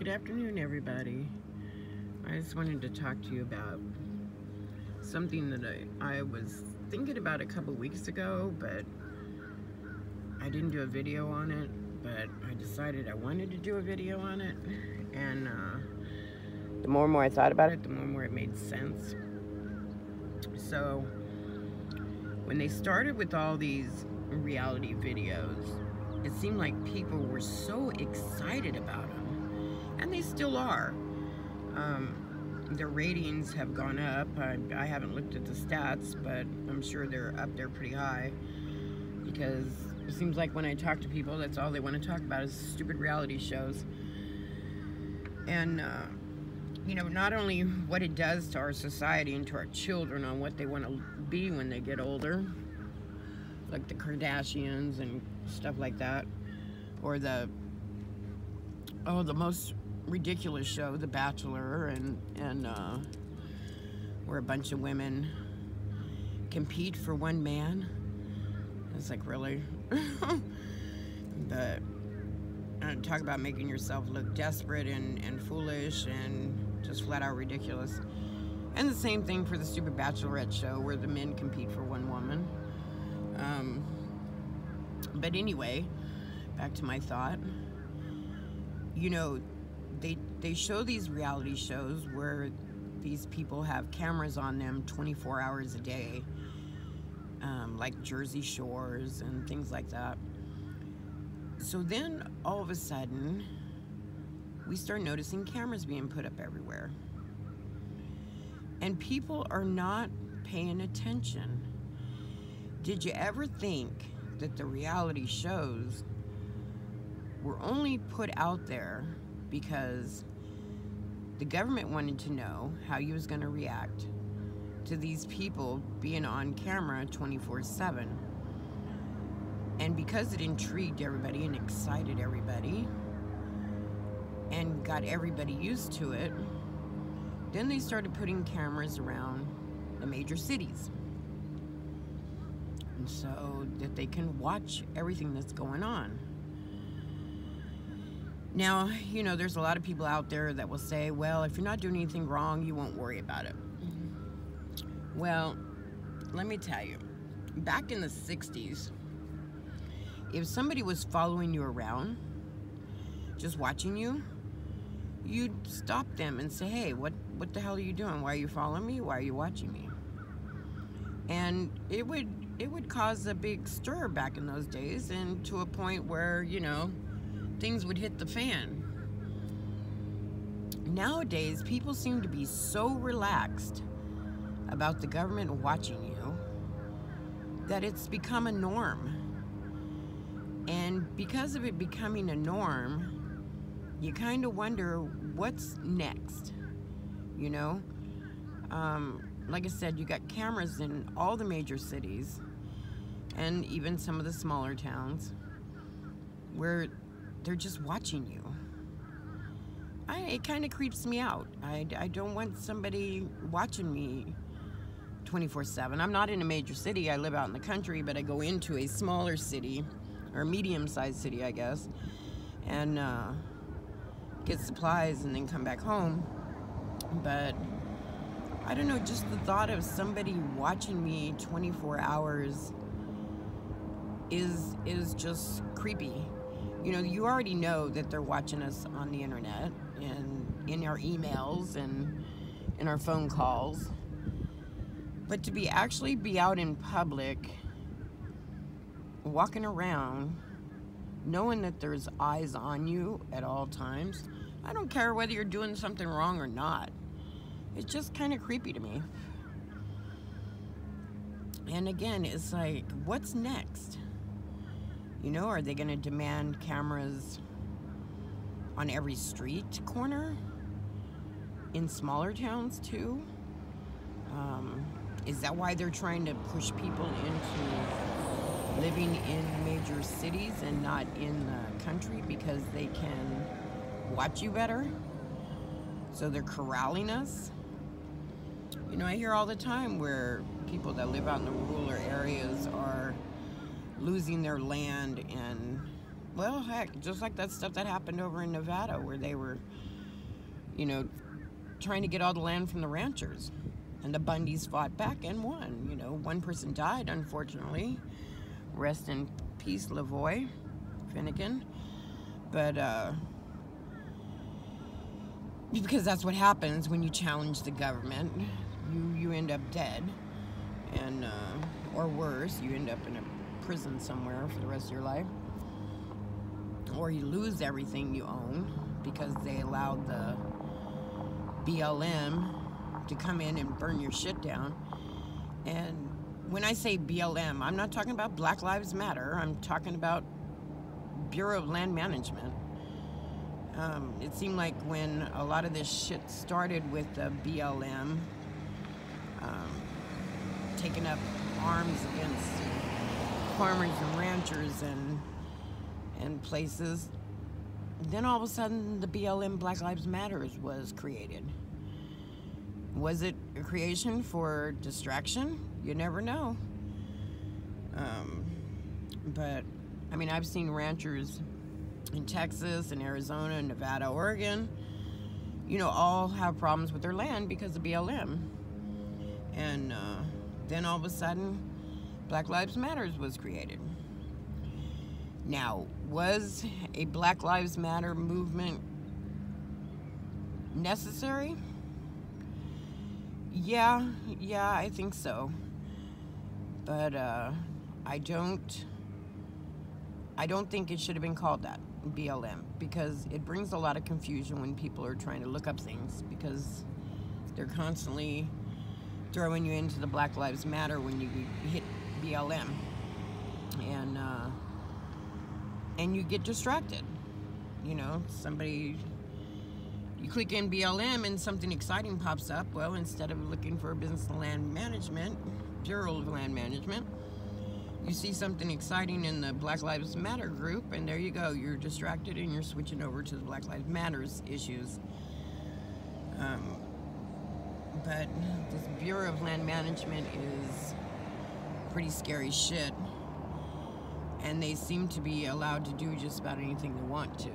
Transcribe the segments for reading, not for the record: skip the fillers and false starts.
Good afternoon, everybody. I just wanted to talk to you about something that I was thinking about a couple weeks ago, but I didn't do a video on it, but I decided I wanted to do a video on it, and the more and more I thought about it, the more and more it made sense. So, when they started with all these reality videos, it seemed like people were so excited about them. And they still are. Their ratings have gone up. I haven't looked at the stats, but I'm sure they're up there pretty high, because it seems like when I talk to people, that's all they want to talk about is stupid reality shows. And you know, not only what it does to our society and to our children on what they want to be when they get older, like the Kardashians and stuff like that, or the most ridiculous show, The Bachelor, and where a bunch of women compete for one man. It's like, really? But talk about making yourself look desperate and foolish and just flat out ridiculous. And the same thing for the stupid Bachelorette show where the men compete for one woman. But anyway, back to my thought. You know, they show these reality shows where these people have cameras on them 24 hours a day, like Jersey Shores and things like that. So then all of a sudden we start noticing cameras being put up everywhere, and people are not paying attention. Did you ever think that the reality shows were only put out there because the government wanted to know how you was going to react to these people being on camera 24/7? And because it intrigued everybody and excited everybody and got everybody used to it, then they started putting cameras around the major cities, and so that they can watch everything that's going on. Now, you know, there's a lot of people out there that will say, well, if you're not doing anything wrong, you won't worry about it. Well, let me tell you, back in the 60s, if somebody was following you around, just watching you, you'd stop them and say, hey, what the hell are you doing? Why are you following me? Why are you watching me? And it would cause a big stir back in those days, and to a point where, you know, things would hit the fan. Nowadays, people seem to be so relaxed about the government watching you that it's become a norm. And because of it becoming a norm, you kind of wonder what's next, you know? Like I said, you got cameras in all the major cities and even some of the smaller towns where they're just watching you. It kind of creeps me out. I don't want somebody watching me 24/7. I'm not in a major city. I live out in the country, but I go into a smaller city, or a medium-sized city, I guess, and get supplies and then come back home. But I don't know, just the thought of somebody watching me 24 hours is just creepy. You know, you already know that they're watching us on the internet and in our emails and in our phone calls. But to actually be out in public, walking around, knowing that there's eyes on you at all times, I don't care whether you're doing something wrong or not. It's just kind of creepy to me. And again, it's like, what's next? You know, are they going to demand cameras on every street corner? In smaller towns too? Is that why they're trying to push people into living in major cities and not in the country, because they can watch you better? So they're corralling us? You know, I hear all the time where people that live out in the rural areas are losing their land, and well, heck, just like that stuff that happened over in Nevada where they were you know, trying to get all the land from the ranchers. And the Bundys fought back and won. You know, one person died, unfortunately. Rest in peace, Lavoy Finnegan. But, because that's what happens when you challenge the government. You end up dead. And, or worse, you end up in a prison somewhere for the rest of your life. Or you lose everything you own because they allowed the BLM to come in and burn your shit down. And when I say BLM, I'm not talking about Black Lives Matter. I'm talking about Bureau of Land Management. It seemed like when a lot of this shit started with the BLM taking up arms against farmers and ranchers and places, then all of a sudden the BLM Black Lives Matter was created. Was it a creation for distraction? You never know. But I mean, I've seen ranchers in Texas and Arizona and Nevada, Oregon, you know, all have problems with their land because of BLM. And then all of a sudden Black Lives Matter was created. Now, was a Black Lives Matter movement necessary? Yeah, I think so. But I don't think it should have been called that, BLM, because it brings a lot of confusion when people are trying to look up things, because they're constantly throwing you into the Black Lives Matter when you hit BLM. And you get distracted. You know, you click in BLM and something exciting pops up. Well, instead of looking for Business and Land Management, Bureau of Land Management, you see something exciting in the Black Lives Matter group, and there you go. You're distracted and you're switching over to the Black Lives Matters issues. But this Bureau of Land Management is pretty scary shit. And they seem to be allowed to do just about anything they want to.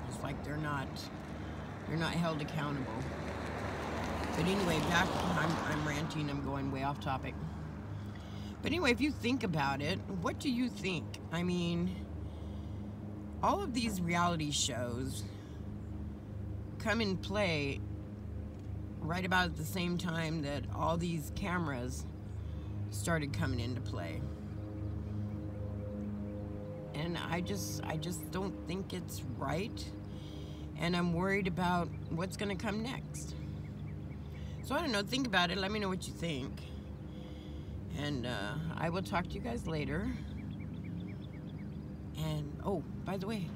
It's like they're not held accountable. But anyway, back, I'm ranting, I'm going way off topic. But anyway, if you think about it, what do you think? I mean, all of these reality shows come in play right about at the same time that all these cameras started coming into play. And I just don't think it's right. And I'm worried about what's going to come next. So I don't know, think about it, let me know what you think. And I will talk to you guys later. And, oh, by the way,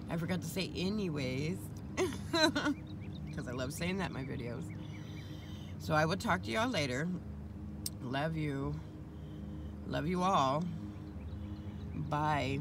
I forgot to say anyways, because I love saying that in my videos. So I will talk to y'all later. Love you. Love you all. Bye.